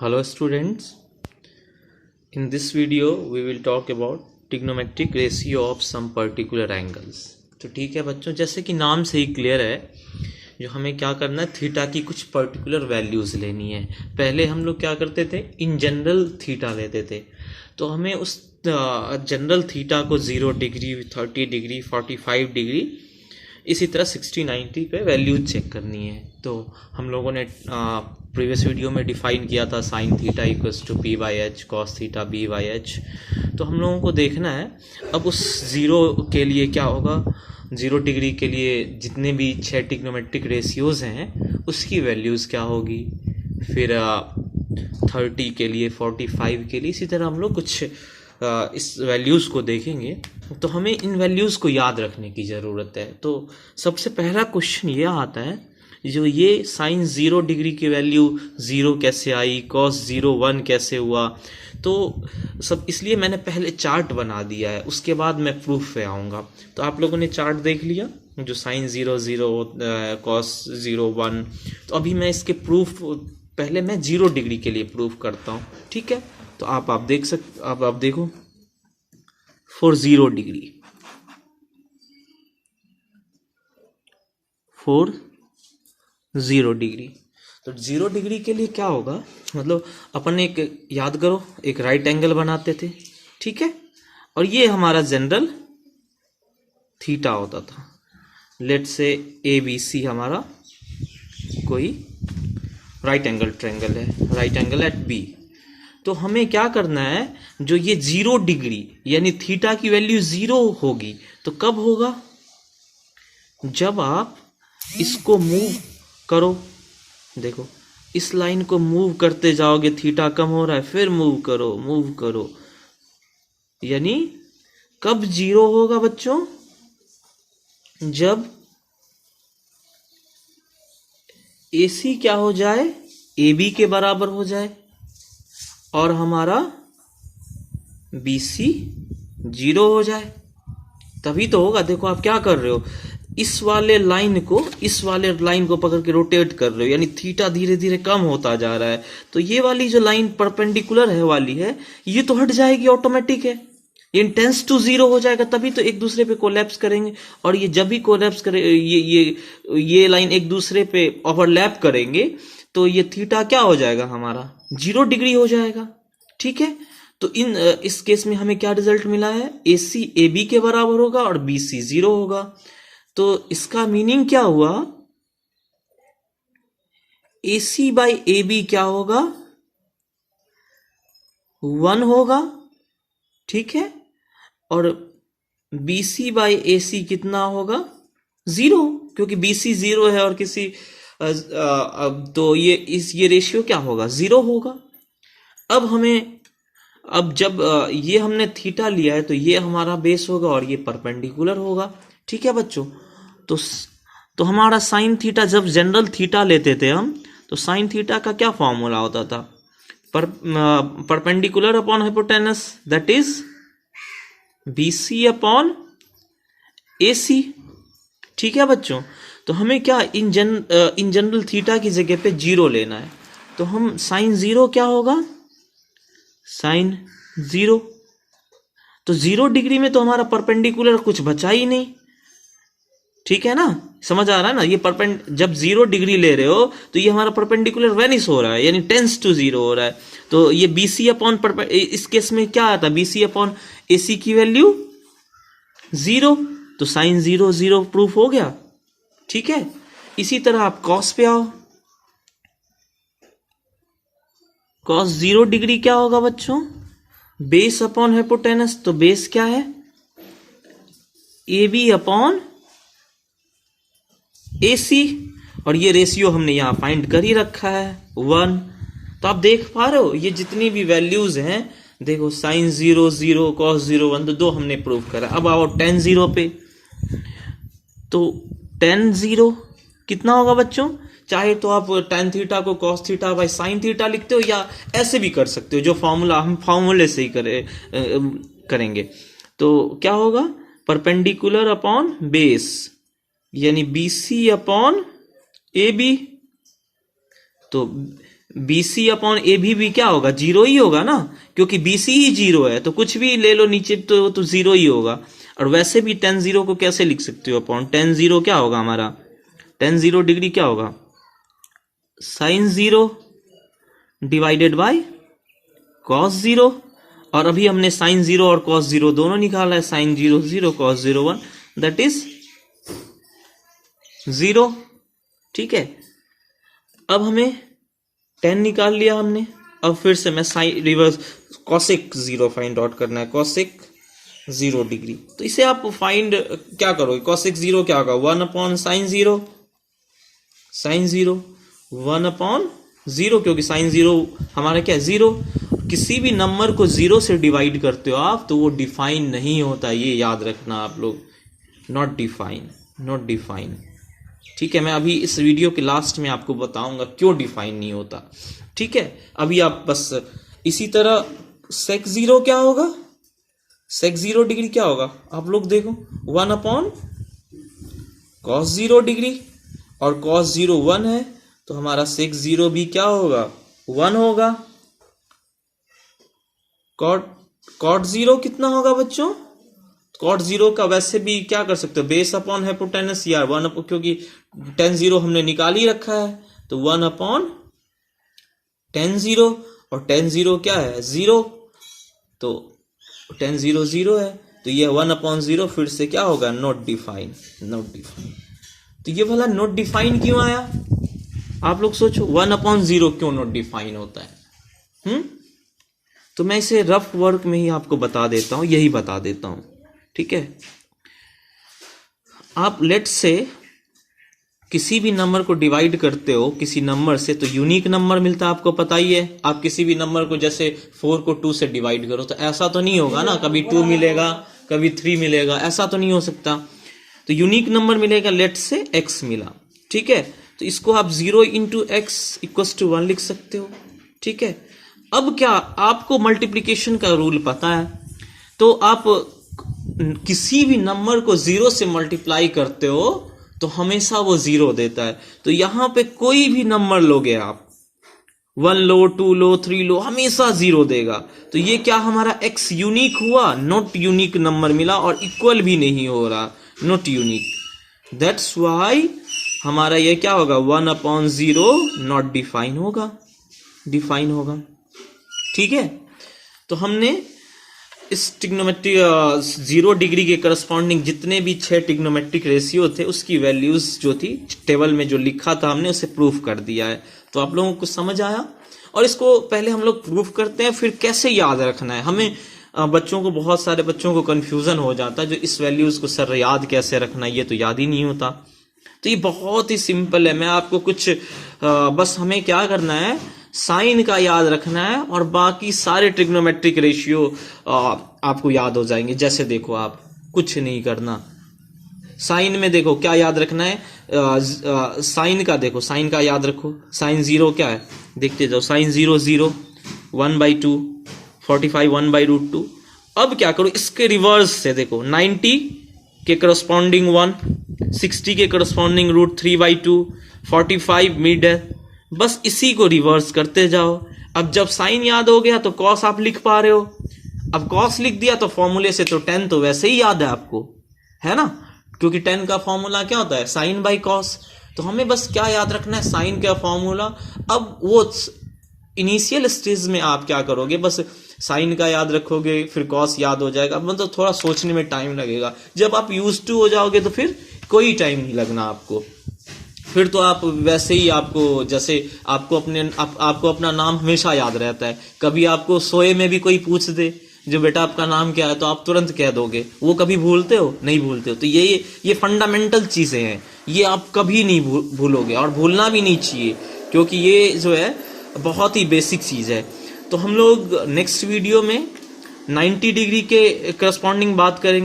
Hello students, in this video we will talk about trigonometric ratio of some particular angles। तो ठीक है बच्चों, जैसे कि नाम से ही क्लियर है, जो हमें क्या करना है, थीटा की कुछ पर्टिकुलर वैल्यूज़ लेनी है। पहले हम लोग क्या करते थे, इन जनरल थीटा लेते थे, तो हमें उस जनरल थीटा को 0 डिग्री, 30 डिग्री, 45 डिग्री, इसी तरह 60, 90 पे वैल्यू चेक करनी है। तो हम लोगों ने प्रीवियस वीडियो में डिफाइन किया था sine theta equals to P by H, cos theta B by H. तो हम लोगों को देखना है अब उस 0 के लिए क्या होगा, 0 डिग्री के लिए जितने भी 6 ट्रिग्नोमेट्रिक रेशियोज़ हैं उसकी वैल्यूज़ क्या होगी, फिर 30 के लिए, 45 के लिए, इसी तरह हम लोग कुछ इस वैल्यूज़ को देखेंगे। तो हमें इन वैल्यूज़ को याद रखने की ज़रूरत है। तो सबसे पहला क्वेश्चन ये आता है, जो ये साइन 0 डिग्री की वैल्यू 0 कैसे आई, कॉस 0 1 कैसे हुआ। तो सब इसलिए मैंने पहले चार्ट बना दिया है, उसके बाद मैं प्रूफ पे आऊँगा। तो आप लोगों ने चार्ट देख लिया, जो साइन 0 0 कॉस 0 1। तो अभी मैं इसके प्रूफ, पहले मैं 0 डिग्री के लिए प्रूफ करता हूँ, ठीक है। तो आप देख सकते, आप देखो, फॉर 0 डिग्री, फॉर 0 डिग्री। तो 0 डिग्री के लिए क्या होगा, मतलब अपन एक, याद करो, एक राइट एंगल बनाते थे, ठीक है, और ये हमारा जनरल थीटा होता था। लेट से ए बी सी हमारा कोई राइट एंगल ट्रायंगल है, राइट एंगल एट बी। तो हमें क्या करना है, जो ये 0 डिग्री यानी थीटा की वैल्यू 0 होगी, तो कब होगा, जब आप इसको मूव करो। देखो, इस लाइन को मूव करते जाओगे, थीटा कम हो रहा है, फिर मूव करो, मूव करो, यानी कब 0 होगा बच्चों, जब AC क्या हो जाए, AB के बराबर हो जाए, और हमारा BC 0 हो जाए, तभी तो होगा। देखो आप क्या कर रहे हो, इस वाले लाइन को पकड़ के रोटेट कर रहे हो, यानी थीटा धीरे धीरे कम होता जा रहा है। तो ये वाली जो लाइन परपेंडिकुलर है वाली है, ये तो हट जाएगी, ऑटोमेटिक है, ये टेंस टू 0 हो जाएगा, तभी तो एक दूसरे पे कोलैप्स करेंगे। और ये जब भी कोलैप्स करे, ये लाइन एक दूसरे पे ओवरलैप करेंगे, तो ये थीटा क्या हो जाएगा, हमारा 0 डिग्री हो जाएगा, ठीक है। तो इस केस में हमें क्या रिजल्ट मिला है, AC AB के बराबर होगा और BC 0 होगा। तो इसका मीनिंग क्या हुआ, AC बाई AB क्या होगा, 1 होगा, ठीक है, और BC बाई AC कितना होगा, 0, क्योंकि BC 0 है और किसी तो ये रेशियो क्या होगा, 0 होगा। अब जब ये हमने थीटा लिया है, तो ये हमारा बेस होगा और ये परपेंडिकुलर होगा, ठीक है बच्चों। तो हमारा साइन थीटा, जब जनरल थीटा लेते थे हम, तो साइन थीटा का क्या फॉर्मूला होता था, perpendicular upon hypotenuse, that is BC upon AC, ठीक है बच्चों। तो हमें क्या, इन जनरल थीटा की जगह पे 0 लेना है। तो हम साइन 0 क्या होगा, साइन 0, तो 0 डिग्री में तो हमारा परपेंडिकुलर कुछ बचा ही नहीं, ठीक है ना, समझ आ रहा है ना। ये जब 0 डिग्री ले रहे हो, तो ये हमारा परपेंडिकुलर वेनिश हो रहा है, यानी टेंस टू 0 हो रहा है। तो ये BC अपॉन, इस केस में क्या आता है, BC अपॉन AC की वैल्यू 0, तो साइन 0 0 प्रूफ हो गया, ठीक है। इसी तरह आप कॉस पे आओ, कॉस 0 डिग्री क्या होगा बच्चों, बेस अपॉन हाइपोटेनस। तो बेस क्या है, AB अपॉन AC, और ये रेशियो हमने यहां फाइंड कर ही रखा है, 1। तो आप देख पा रहे हो, ये जितनी भी वैल्यूज हैं, देखो साइन 0 0, कॉस 0 1, तो 2 हमने प्रूव करा। अब आओ tan 0 पे, तो tan 0 कितना होगा बच्चों, चाहे तो आप tan थीटा को cos theta by sine theta लिखते हो, या ऐसे भी कर सकते हो, जो फॉर्मूला हम फॉर्मूले से ही करेंगे। तो क्या होगा, परपेंडिकुलर अपॉन बेस, यानी BC अपॉन AB। तो BC अपॉन AB भी क्या होगा, जीरो ही होगा ना, क्योंकि BC ही जीरो है, तो कुछ भी ले लो नीचे तो जीरो ही होगा। और वैसे भी tan 0 को कैसे लिख सकते हो, अपॉन tan 0 क्या होगा हमारा, tan 0 डिग्री क्या होगा, sin 0 डिवाइडेड बाय cos 0। और अभी हमने sin 0 और cos 0 दोनों निकाला है, sin 0 0 cos 0 1, दैट इज 0। ठीक है, अब हमें tan निकाल लिया हमने, अब फिर से मैं sine reverse cosec 0 find out करना है, cosec 0 डिग्री। तो इसे आप फाइंड क्या करोगे, cosec 0 क्या होगा, 1 अपॉन sin 0, sin 0 1 अपॉन 0, क्योंकि sin 0 हमारा क्या है, 0। किसी भी नंबर को 0 से डिवाइड करते हो आप तो वो डिफाइन नहीं होता, ये याद रखना आप लोग, नॉट डिफाइन, नॉट डिफाइन। ठीक है, मैं अभी इस वीडियो के लास्ट में आपको बताऊंगा क्यों डिफाइन नहीं होता। ठीक है, अभी आप बस इसी तरह sec 0 क्या होगा, sec 0 डिग्री क्या होगा, आप लोग देखो 1 अपॉन cos 0 डिग्री, और cos 0 1 है, तो हमारा sec 0 भी क्या होगा, 1 होगा। cot 0 कितना होगा बच्चों, cot 0 का वैसे भी क्या कर सकते हो, बेस अपॉन हाइपोटेनस या 1 अपॉन, क्योंकि tan 0 हमने निकाल ही रखा है, तो 1 अपॉन tan 0, और tan 0 क्या है, 0, तो tan 0 0 है, तो ये 1 अपॉन 0 फिर से क्या होगा, नॉट डिफाइन, नॉट डिफाइन। तो ये वाला नॉट डिफाइन क्यों आया, आप लोग सोचो, 1 अपॉन 0 क्यों नॉट डिफाइन होता है। तो मैं इसे रफ वर्क में ही आपको बता देता हूं, यही बता देता हूं। ठीक है, आप लेट से किसी भी नंबर को डिवाइड करते हो किसी नंबर से, तो यूनिक नंबर मिलता है, आपको पता ही है। आप किसी भी नंबर को जैसे 4 को 2 से डिवाइड करो तो ऐसा तो नहीं होगा ना, कभी 2 मिलेगा कभी 3 मिलेगा, ऐसा तो नहीं हो सकता। तो यूनिक नंबर मिलेगा, लेट से x मिला। ठीक है, तो इसको आप 0 इंटू एक्स इक्वल्स टू 1 लिख सकते हो। ठीक है, अब क्या आपको मल्टीप्लिकेशन का रूल पता है, तो आप किसी भी नंबर को 0 से मल्टीप्लाई करते हो तो हमेशा वो 0 देता है। तो यहां पे कोई भी नंबर लोगे आप, 1 लो 2 लो 3 लो, हमेशा 0 देगा। तो ये क्या हमारा x यूनिक हुआ, नॉट यूनिक नंबर मिला, और इक्वल भी नहीं हो रहा, नॉट यूनिक। दैट्स वाई हमारा ये क्या होगा, 1 अपॉन 0 नॉट डिफाइन होगा, डिफाइन होगा। ठीक है, तो हमने इस ट्रिग्नोमेट्रिक 0 डिग्री के करस्पॉन्डिंग जितने भी 6 ट्रिग्नोमेट्रिक रेशियो थे उसकी वैल्यूज जो थी टेबल में जो लिखा था हमने उसे प्रूफ कर दिया है। तो आप लोगों को समझ आया, और इसको पहले हम लोग प्रूफ करते हैं, फिर कैसे याद रखना है हमें। बच्चों को, बहुत सारे बच्चों को कंफ्यूजन हो जाता है, जो इस वैल्यूज को सर याद कैसे रखना है, ये तो याद ही नहीं होता। तो ये बहुत ही सिंपल है, मैं आपको कुछ बस हमें क्या करना है, साइन का याद रखना है, और बाकी सारे ट्रिग्नोमेट्रिक रेशियो आपको याद हो जाएंगे। जैसे देखो, आप कुछ नहीं करना, साइन में देखो क्या याद रखना है, साइन का देखो, साइन का याद रखो। साइन 0 क्या है, देखते जाओ, साइन 0 0, 1/2, 45 1/√2। अब क्या करो, इसके रिवर्स से देखो, 90 के करस्पॉन्डिंग 1, 60 के करस्पॉन्डिंग √3/2, 45 मिड है, बस इसी को रिवर्स करते जाओ। अब जब साइन याद हो गया तो कॉस आप लिख पा रहे हो। अब कॉस लिख दिया तो फॉर्मूले से तो tan तो वैसे ही याद है आपको, है ना, क्योंकि tan का फॉर्मूला क्या होता है, साइन बाई कॉस। तो हमें बस क्या याद रखना है, साइन का फॉर्मूला। अब वो इनिशियल स्टेज में आप क्या करोगे, बस साइन का याद रखोगे, फिर कॉस याद हो जाएगा, मतलब थोड़ा सोचने में टाइम लगेगा। जब आप यूज्ड टू हो जाओगे तो फिर कोई टाइम नहीं लगना आपको, फिर तो आप वैसे ही आपको, जैसे आपको अपना नाम हमेशा याद रहता है। कभी आपको सोए में भी कोई पूछ दे जो बेटा आपका नाम क्या है, तो आप तुरंत कह दोगे, वो कभी भूलते हो, नहीं भूलते हो। तो ये फंडामेंटल चीजें हैं, ये आप कभी नहीं भूलोगे, और भूलना भी नहीं चाहिए, क्योंकि ये जो है बहुत ही बेसिक चीज है। तो हम लोग नेक्स्ट वीडियो में 90 डिग्री के करस्पॉन्डिंग बात करेंगे।